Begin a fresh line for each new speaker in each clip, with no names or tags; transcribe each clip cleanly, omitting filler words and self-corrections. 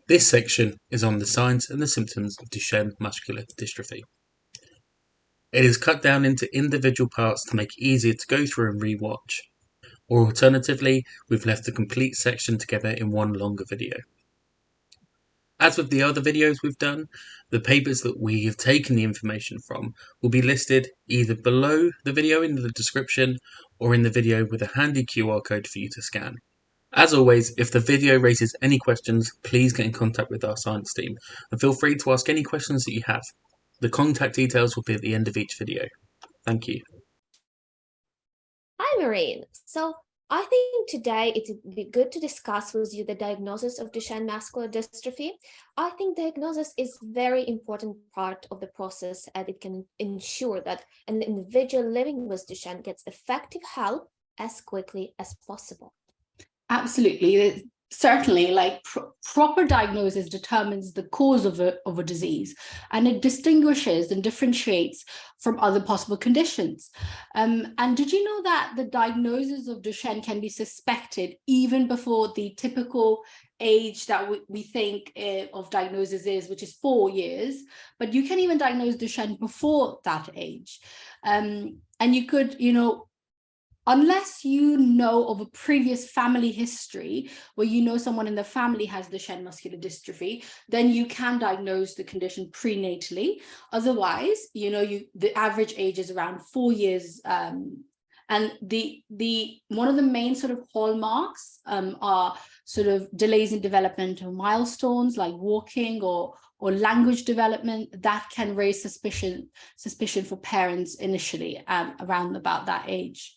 This section is on the signs and the symptoms of Duchenne Muscular Dystrophy. It is cut down into individual parts to make it easier to go through and re-watch, or alternatively, we've left the complete section together in one longer video. As with the other videos we've done, the papers that we have taken the information from will be listed either below the video in the description or in the video with a handy QR code for you to scan. As always, if the video raises any questions, please get in contact with our science team and feel free to ask any questions that you have. The contact details will be at the end of each video. Thank you.
Hi, Maureen. So I think today it would be good to discuss with you the diagnosis of Duchenne muscular dystrophy. I think diagnosis is a very important part of the process, and it can ensure that an individual living with Duchenne gets effective help as quickly as possible.
Absolutely. Certainly, like proper diagnosis determines the cause of a disease, and it distinguishes and differentiates from other possible conditions. And did you know that the diagnosis of Duchenne can be suspected even before the typical age that we think of diagnosis is, which is 4 years, but you can even diagnose Duchenne before that age. And you could, unless you know of a previous family history where you know someone in the family has Duchenne muscular dystrophy, then you can diagnose the condition prenatally. Otherwise, the average age is around 4 years. And the one of the main sort of hallmarks are sort of delays in developmental milestones like walking or language development that can raise suspicion for parents initially around about that age.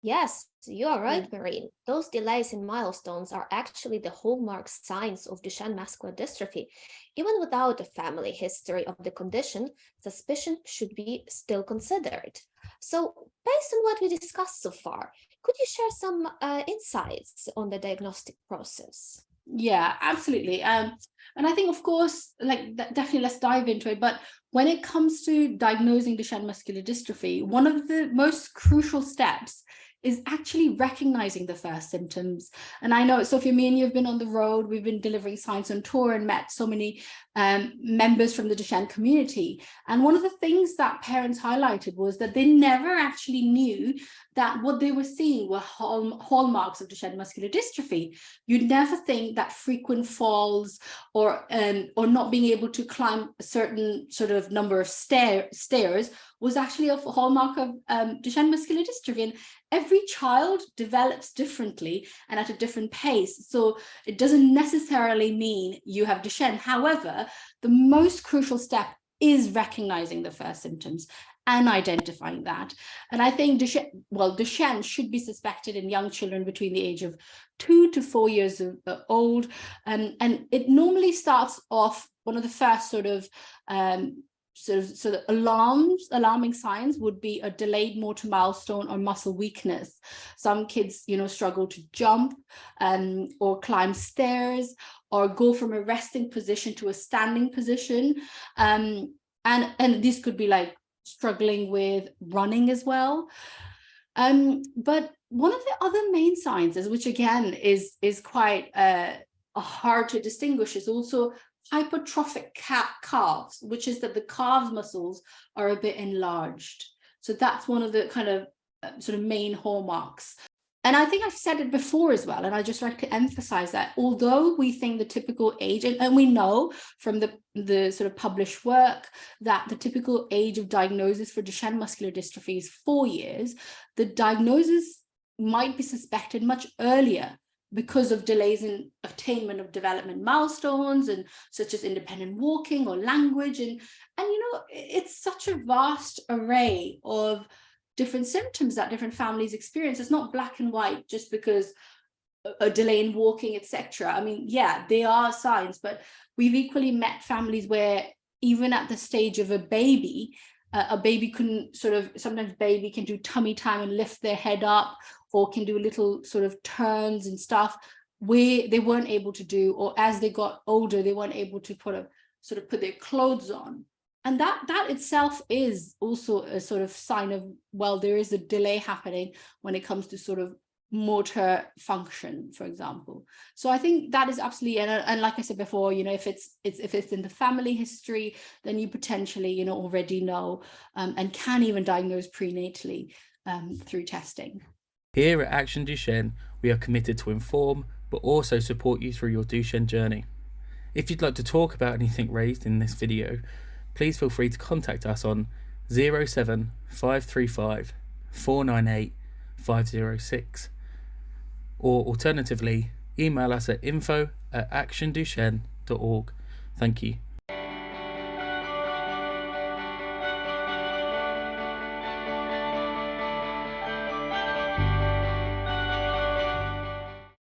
Yes, you are right, Maureen. Those delays in milestones are actually the hallmark signs of Duchenne muscular dystrophy. Even without a family history of the condition, suspicion should be still considered. So, based on what we discussed so far, could you share some insights on the diagnostic process?
Yeah, absolutely. And I think, of course, definitely let's dive into it. But when it comes to diagnosing Duchenne muscular dystrophy, one of the most crucial steps is actually recognizing the first symptoms. And I know, Sophia, me and you have been on the road, we've been delivering science on tour and met so many members from the Duchenne community. And one of the things that parents highlighted was that they never actually knew that what they were seeing were hallmarks of Duchenne muscular dystrophy. You'd never think that frequent falls or not being able to climb a certain sort of number of stairs was actually a hallmark of Duchenne muscular dystrophy. And every child develops differently and at a different pace. So it doesn't necessarily mean you have Duchenne. However, the most crucial step is recognizing the first symptoms and identifying that. And I think Duchenne should be suspected in young children between the age of 2 to 4 years old. And it normally starts off, one of the first sort of alarming signs would be a delayed motor milestone or muscle weakness. Some kids, struggle to jump or climb stairs or go from a resting position to a standing position. And this could be like struggling with running as well. But one of the other main signs, which again is quite hard to distinguish, is also hypertrophic calves, which is that the calves muscles are a bit enlarged. So that's one of the kind of sort of main hallmarks. And I think I've said it before as well, and I just like to emphasize that although we think the typical age, and we know from the sort of published work that the typical age of diagnosis for Duchenne muscular dystrophy is 4 years, the diagnosis might be suspected much earlier because of delays in attainment of development milestones, and such as independent walking or language. And it's such a vast array of different symptoms that different families experience. It's not black and white just because a delay in walking, etc. I mean, yeah, they are signs, but we've equally met families where even at the stage of a baby sometimes baby can do tummy time and lift their head up, or can do little sort of turns and stuff where they weren't able to do, or as they got older, they weren't able to put their clothes on. And that itself is also a sort of sign of, well, there is a delay happening when it comes to sort of motor function, for example. So I think that is absolutely, and like I said before, if it's in the family history, then you potentially already know, and can even diagnose prenatally through testing.
Here at Action Duchenne, we are committed to inform but also support you through your Duchenne journey. If you'd like to talk about anything raised in this video, please feel free to contact us on 07535 498 506, or alternatively email us at info@actionduchenne.org. Thank you.